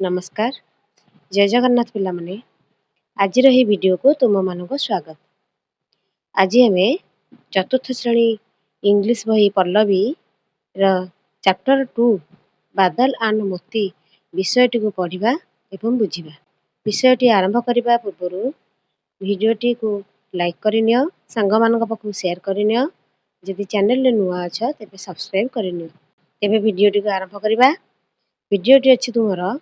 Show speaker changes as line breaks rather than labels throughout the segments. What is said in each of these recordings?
नमस्कार जय जगन्नाथ पिला माने आज रही वीडियो को तुम मान को स्वागत। आज आम चतुर्थ श्रेणी इंग्लिश बही पल्लवी चैप्टर 2 बादल एंड मोती विषयटी को पढ़ा एवं बुझा। विषयटी आरंभ करने पूर्व वीडियोटी को लाइक करनियो, सांग मान पाखु शेयर करनियो, जदि चैनल नुआ अच्छा तेरे सब्सक्राइब करनियो। तेरे वीडियोटी को आरंभ करवा। वीडियोटी अच्छी तुमर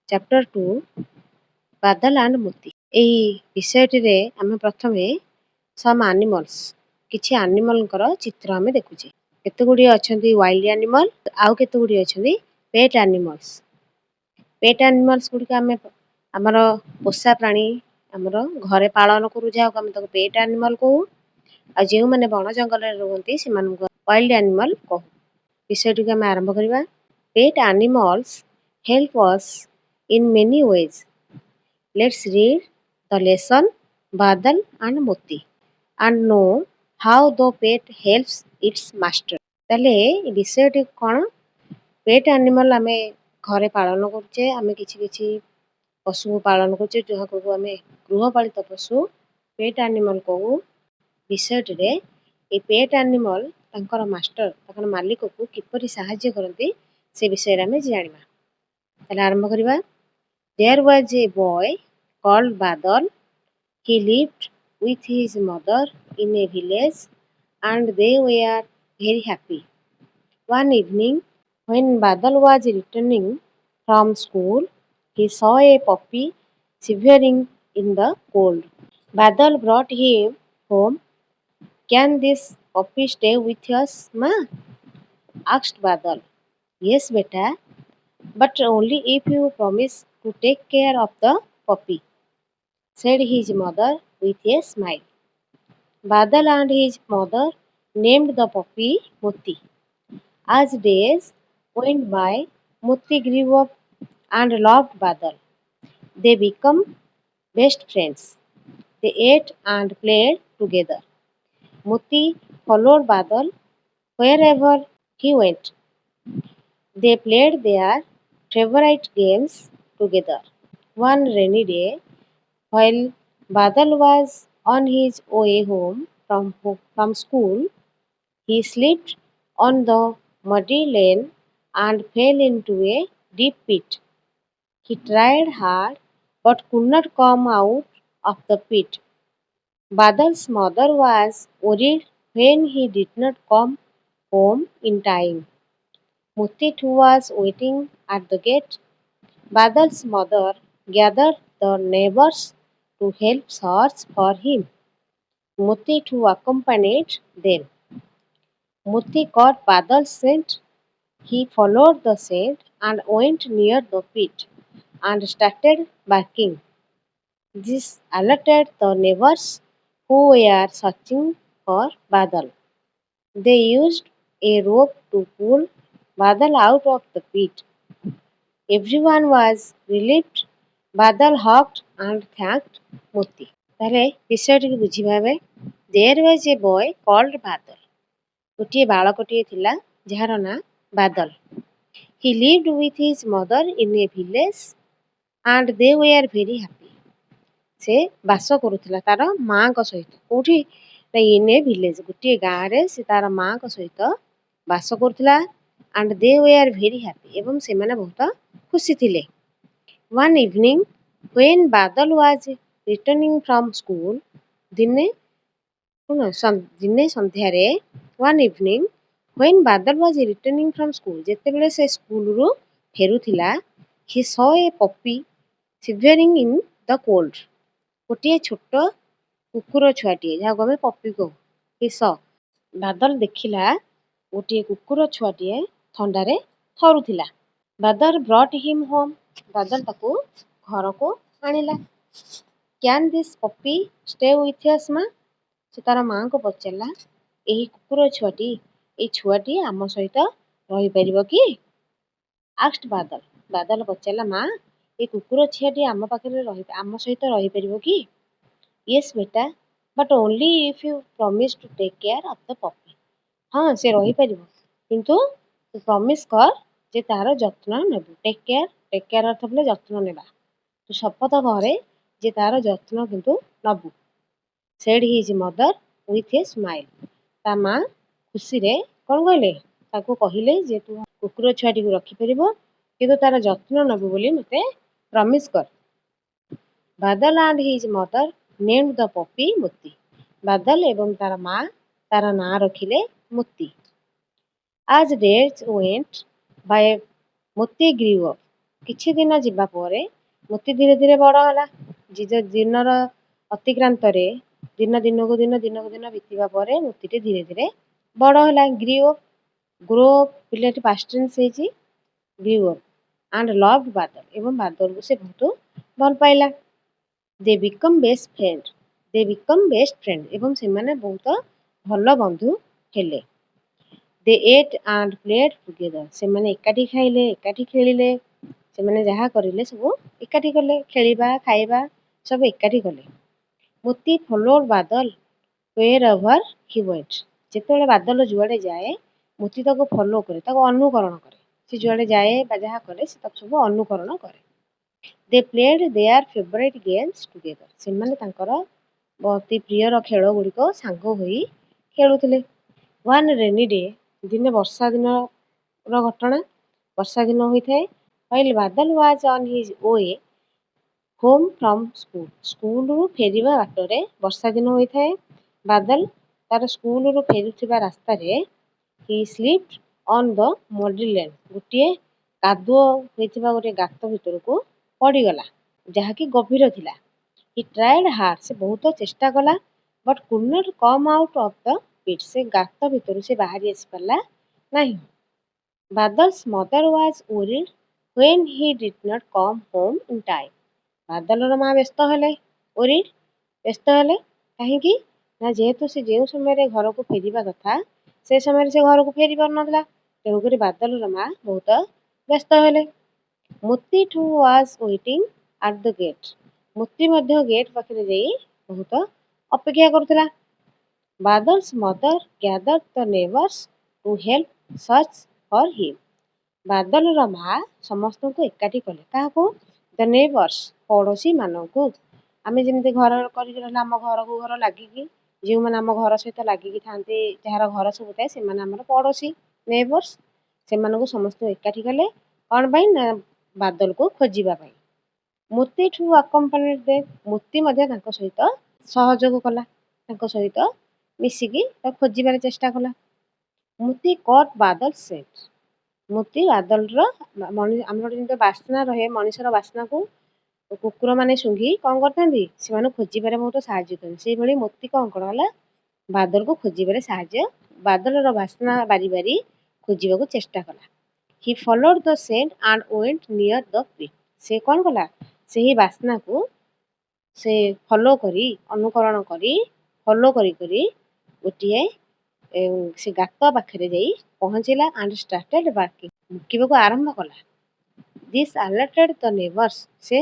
चैप्टर 2 बादल एंड मोती। यही विषयटी रे आम प्रथम सम एनिमल्स किछि एनिमल चित्र आम देखुचे। केते गुडी अछंती वाइल्ड एनिमल आउ केते गुडी अछंती पेट एनिमल्स। पेट एनिमल्स गुडी आम हमर पोषा प्राणी हमर घरे पालन करू जाउ हम तको पेट एनिमल को आ जे माने बण जंगल रे रहंती से मान को वाइल्ड एनिमल को। विषयटी के हम आरंभ करबा। Pet animals help us in many ways. Let's read the lesson Badal and Moti and know how the pet helps its master. ताले विषयटी कौन पेट एनिमल आमे घरे पालन करछे, आमे किछि किछि पशु पालन करछे जहा को आमे गृहपालित पशु पेट एनिमल को। विषयटी रे ए पेट एनिमल तांकर मास्टर तांकर मालिक को किपरि सहाय्य करंती से विषय रे आमे जानिबा। ताले आरंभ करबा। There was a boy called Badal. He lived with his mother in a village and they were very happy. One evening, when Badal was returning from school, he saw a puppy shivering in the cold. Badal brought him home. Can this puppy stay with us, Ma? Asked Badal. Yes, beta, but only if you promise to take care of the puppy, said his mother with a smile. Badal and his mother named the puppy Moti. As days went by, Moti grew up and loved Badal. They became best friends. They ate and played together. Moti followed Badal wherever he went. They played their favorite games together. One rainy day, while Badal was on his way home from school, he slipped on the muddy lane and fell into a deep pit. He tried hard but could not come out of the pit. Badal's mother was worried when he did not come home in time. Moti too was waiting at the gate. Badal's mother gathered the neighbors to help search for him. Moti too accompanied them. Moti caught Badal's scent. He followed the scent and went near the pit and started barking. This alerted the neighbors who were searching for Badal. They used a rope to pull Badal out of the pit. Everyone was relieved. Badal hugged and thanked Moti. तारे विषयटी को बुझिबा बे। There was a boy called Badal. गोटिए बालकटिए थिला जहार ना बादल. He lived with his mother in a village and they were very happy. से बास करूथिला तार मां को सहित कोठी ना इन ए विलेज गोटिए गां रे से तार मां को सहित बास करूथिला and they were very happy एवं से माने बहुत खुशी थिले. One evening when Badal was returning from school, दिने संध्या रे one evening when Badal was returning from school, जेतेबेले से स्कूल रु फेरुथिला, he saw a puppy shivering in the cold. गोटिए छोट कुकुर छुआटिए जहा गमे पप्पी को he saw. बादल देखिला गोटिए कुकुर छुआटिए थंडारे थरुथिला. Badal brought him home. बादल ताको घर को आनिला. Can this puppy stay with us, Ma? से तार मां को पचारला एही कुकुर छुआटी ए छुआटी आम सहित रही परिबो कि? Asked Badal. बादल पचारला मां ए कुकुर छुआटी आम पाखरे रही आम सहित रही परिबो कि? Yes beta, but only if you promise to take care of the puppy. हाँ से रही परिबो किंतु तू प्रॉमिस कर जे तार जत्न नेबो. टेक केयर टेक केयर अर्थ बोले जत्न नेबा तू शपथ करे जे तार जत्न किंतु Nabu said his mother with a smile ता माँ खुशी रे कौन कहले ताको कहले जे तू कुकुर छुआटी को रखी परिबो किंतु तार जत्न नबु बोली मते प्रॉमिस कर बादल and his mother named the puppy मोती बादल एवं तार माँ तार नाँ रखिले मोती आज डेज वेंट बाय मोती ग्रीव अप किछि दिन जिबा परे मोती धीरे धीरे बड़ होला दिनर अतिक्रांत रे दिन को दिन बीतवा परे मोती धीरे धीरे बड़ होला ग्रो पिलेट पास्ट टेंस हेची ग्रीव अप एंड लव्ड बादल एवं बादल को से बहुत भल पाइला दे बिकम बेस्ट फ्रेंड एवं से माने बहुत भल बंधु हेले दे एट एंड प्लेड टुगेदर से माने एकाठी खाइले एकाठी खेलिले से माने जहा करिले सब एकाठी कले खेलिबा खाइबा सब एकाठी कले मोती फॉलोड बादल वेयर एवर ही वेंट जेतेबेले बादल जुआड़े जाए मोती ताको फॉलो करे ताको अनुकरण करे से जुआड़े जाए बा जहा करे से ताको सब अनुकरण करे they played their favourite games together से माने तांकर बहुत प्रियर खेल गुड़िक सांग होई खेलुथिले वन रेनी डे दिने वर्षा दिन घटना वर्षा दिन होता है while बादल was on his way home from school रु फेरिबा बाटरे वर्षा दिन होता है बादल तार स्कूल रु फेरुथिबा रास्ता रे he slipped on the muddy lane गोटे कादुओ होइथिबा गोटे गात भितर को पड़ी गला जहा कि गभीर थिला he tried hard से बहुत चेष्टा कला but could not come out of the pit से गात भितर से बाहरी आसी परला नहीं Badal's mother was worried when he did not come home in time बादलर माँ व्यस्त हेले worried व्यस्त हेले काहेकि ना जेहेतु से जेउ समय घर को फेरिबा कथा से समय से घर को फेरी पार नथला तेणुक बादलर माँ बहुत व्यस्त हेले Moti too was waiting at the gate Moti मध्य गेट पाखरे जाई बहुत अपेक्षा करथिला Badal's mother gathered the neighbours to help search for him बादलर माँ समस्त को एकाठी कले काहाको द नेबर्स पड़ोशी मानकू आमे जेमते घर करिक रहला हम घर को घर लागिकी जो माने हम घर सहित लागिकी थांते जहार घर सब थाए से माने हमर पड़ोशी नेबर्स से मानकू समस्त एकाठी कले कोन पई ना बादल को खोजिबा पई मोती ठू अकम्पानीड दे मोती मध्य तांको सहित सहयोग कला तांको सहित मिसिकी खोजिबार चेष्टा कला मोती कट बादल सेट मोती बादलर आमर जो बास्ना रहे मनुष्यर बास्ना को कुकुर माने सुंघी कौन करते से खोजिबार बहुत साहाଯ୍य करते से भली मोती कौन कला बादल को खोजिबार साहाଯ୍य बादलर बास्ना बारी बारी खोजिबा को चेष्टा कला ही followed the scent and went near the pit से कौन कला से ही बास्ना को से फॉलो करी अनुकरण करी फॉलो करी करी गोटिए से गात पाखरे जाई पहुंचला एंड स्टार्टेड बार्किंग मुकिबा को आरंभ कला दिस अलर्टेड द नेबर्स से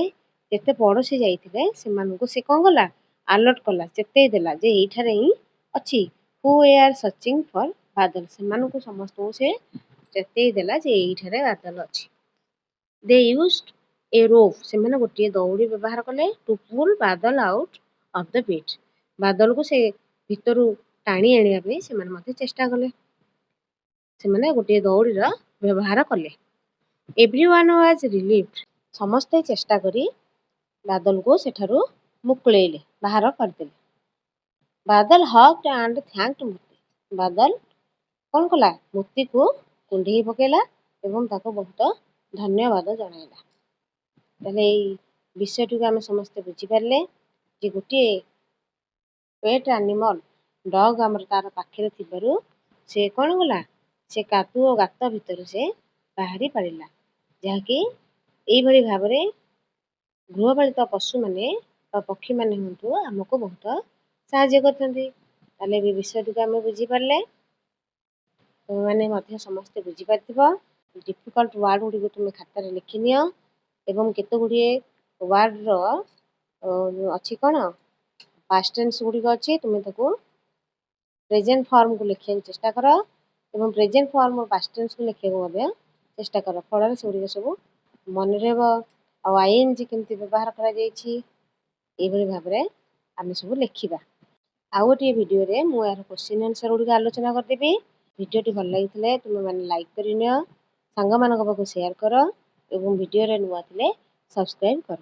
जेते पड़ोसी जाइथिले से मानको से कोन गला अलर्ट कला चेते देला जे एठारे ही अछि हु आर सर्चिंग फॉर बादल से मानको समस्त से चेते देला जे एठारे बादल अछि दे यूज्ड ए रोप से माने गोटे दौड़ी व्यवहार कले टू पुल बादल आउट ऑफ द पिट बादल को से भितरु टाणी आनिया पे से माने मते चेष्टा कले से माने गोटे दौड़ीर व्यवहार कले एवरीवन वाज रिलीव्ड समस्त चेष्टा करी बादल को सेठारु मुकुलेले बाहर करदेले बादल हग्ड एंड थैंक्ड मोती बादल कौन कला मोती को कुंढेई पकेला एवं ताको बहुत धन्यवाद जणाइला ताले विषयटी को आम समस्त बुझी पारले जे गोटे पेट एनिमल डग आमर तार पाखरे थिबारु से कौन गला से कादुओ गात भितर से बाहरी पारिला जहाँकि एई भली भाबरे गृहपालित पशु माने पक्षी माने हुंतु हमको बहुत साहाय्य करथंती ताले ए विषयटी को आम बुझी पारले माने मध्य समस्त बुझी पारथिबो डिफिकल्ट वर्ड गुडी को तुम खाता रे लिखि नियो एवं केते गुडी वर्ड रो अछि कोन पास्ट टेंस गुडी को अछि तुम ताको प्रेजेंट फॉर्म को लिखिया चेष्टा करो एवं प्रेजेंट फॉर्म और पास्ट टेंस को लिखिया को चेष्टा करो फल रे से गुडी सब ମନେ ରହିବ। ଆଉ ଆଇଏନଜି କେମିତି ବ୍ୟବହାର କରାଯାଇଛି ଏଇଭଳି ଭାବରେ ଆମେ ସବୁ ଲେଖିବା। ଆଉ ଗୋଟିଏ ଭିଡ଼ିଓରେ ମୁଁ ଏହାର କ୍ୱେଶ୍ଚିନ୍ ଆନ୍ସର ଗୁଡ଼ିକ ଆଲୋଚନା କରିଦେବି। ଭିଡ଼ିଓଟି ଭଲ ଲାଗିଥିଲେ ତୁମେମାନେ ଲାଇକ୍ କରିନିଅ, ସାଙ୍ଗମାନଙ୍କ ପାଖକୁ ସେୟାର କର ଏବଂ ଭିଡ଼ିଓରେ ନୂଆ ଥିଲେ ସବସ୍କ୍ରାଇବ୍ କର।